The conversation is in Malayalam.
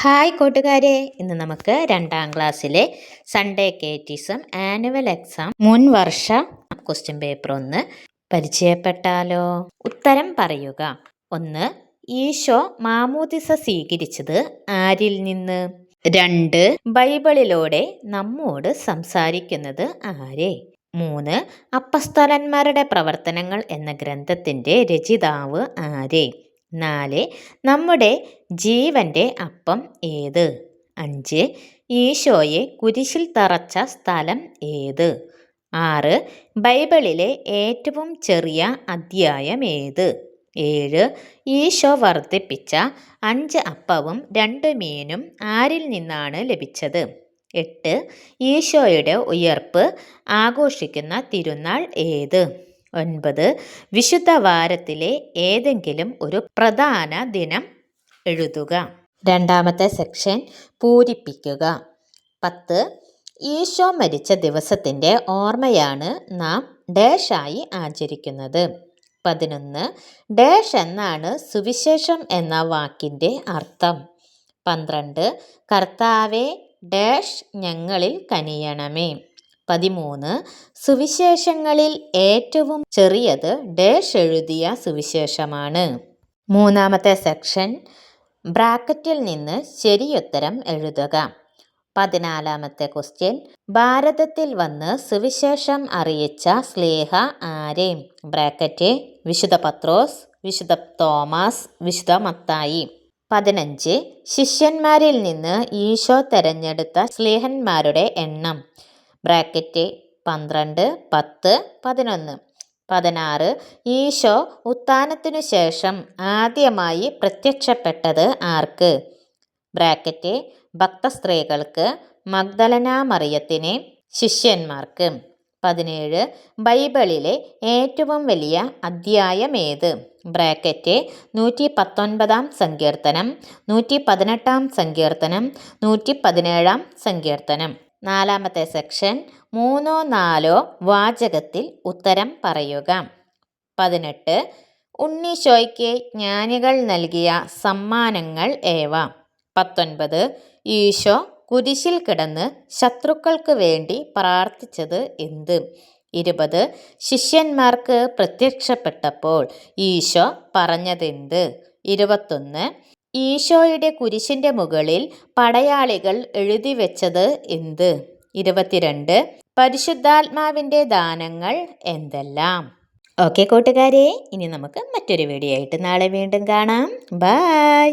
ഹായ് കൂട്ടുകാരെ, ഇന്ന് നമുക്ക് 2ാം ക്ലാസ്സിലെ സൺഡേ കേറ്റിസം ആനുവൽ എക്സാം മുൻ വർഷ ക്വസ്റ്റ്യൻ പേപ്പർ ഒന്ന് പരിചയപ്പെട്ടാലോ. ഉത്തരം പറയുക. 1. ഈശോ മാമോദിസ സ്വീകരിച്ചത് ആരിൽ നിന്ന്? 2. ബൈബിളിലൂടെ നമ്മോട് സംസാരിക്കുന്നത് ആരെ? 3. അപ്പസ്തോലന്മാരുടെ പ്രവർത്തനങ്ങൾ എന്ന ഗ്രന്ഥത്തിൻ്റെ രചയിതാവ് ആരെ? 4. നമ്മുടെ ജീവന്റെ അപ്പം ഏത്? 5. ഈശോയെ കുരിശിൽ തറച്ച സ്ഥലം ഏത്? 6. ബൈബിളിലെ ഏറ്റവും ചെറിയ അദ്ധ്യായം ഏത്? 7. ഈശോ വർദ്ധിപ്പിച്ച 5 അപ്പവും 2 മീനും ആരിൽ നിന്നാണ് ലഭിച്ചത്? 8. ഈശോയുടെ ഉയർപ്പ് ആഘോഷിക്കുന്ന തിരുനാൾ ഏത്? 9. വിശുദ്ധ വാരത്തിലെ ഏതെങ്കിലും ഒരു പ്രധാന ദിനം എഴുതുക. 2ാമത്തെ സെക്ഷൻ പൂരിപ്പിക്കുക. 10. ഈശോ മരിച്ച ദിവസത്തിൻ്റെ ഓർമ്മയാണ് നാം ഡാഷായി ആചരിക്കുന്നത്. 11. ഡാഷ് എന്നാണ് സുവിശേഷം എന്ന വാക്കിൻ്റെ അർത്ഥം. 12. കർത്താവേ ഡാഷ് ഞങ്ങളിൽ കനിയണമേ. 13. സുവിശേഷങ്ങളിൽ ഏറ്റവും ചെറിയത് ഡാഷ് എഴുതിയ സുവിശേഷമാണ്. 3ാമത്തെ സെക്ഷൻ ബ്രാക്കറ്റിൽ നിന്ന് ശരിയുത്തരം എഴുതുക. 14ാമത്തെ ക്വസ്റ്റ്യൻ ഭാരതത്തിൽ വന്ന് സുവിശേഷം അറിയിച്ച സ്ലീഹ ആരെ? ബ്രാക്കറ്റ് വിശുദ്ധ പത്രോസ്, വിശുദ്ധ തോമസ്, വിശുദ്ധ മത്തായി. 15. ശിഷ്യന്മാരിൽ നിന്ന് ഈശോ തെരഞ്ഞെടുത്ത സ്ലീഹന്മാരുടെ എണ്ണം. ബ്രാക്കറ്റ് 12, 10, 11. 16. ഈശോ ഉത്ഥാനത്തിനു ശേഷം ആദ്യമായി പ്രത്യക്ഷപ്പെട്ടത് ആർക്ക്? ബ്രാക്കറ്റ് ഭക്തസ്ത്രീകൾക്ക്, മഗ്ദലന മറിയത്തിന്, ശിഷ്യന്മാർക്ക്. 17. ബൈബിളിലെ ഏറ്റവും വലിയ അദ്ധ്യായം ഏത്? ബ്രാക്കറ്റ് 119 സങ്കീർത്തനം, 118 സങ്കീർത്തനം, 117 സങ്കീർത്തനം. 4ാമത്തെ സെക്ഷൻ 3-4 വാചകത്തിൽ ഉത്തരം പറയുക. 18. ഉണ്ണീശോയ്ക്ക് ജ്ഞാനികൾ നൽകിയ സമ്മാനങ്ങൾ ഏവ? 19. ഈശോ കുരിശിൽ കിടന്ന് ശത്രുക്കൾക്ക് വേണ്ടി പ്രാർത്ഥിച്ചത് എന്ത്? 20. ശിഷ്യന്മാർക്ക് പ്രത്യക്ഷപ്പെട്ടപ്പോൾ ഈശോ പറഞ്ഞതെന്ത്? 21. ഈശോയുടെ കുരിശിൻ്റെ മുകളിൽ പടയാളികൾ എഴുതി വെച്ചത് എന്ത്? 22. പരിശുദ്ധാത്മാവിൻ്റെ ദാനങ്ങൾ എന്തെല്ലാം? ഓക്കെ കൂട്ടുകാരെ, ഇനി നമുക്ക് മറ്റൊരു വീഡിയോ ആയിട്ട് നാളെ വീണ്ടും കാണാം. ബൈ.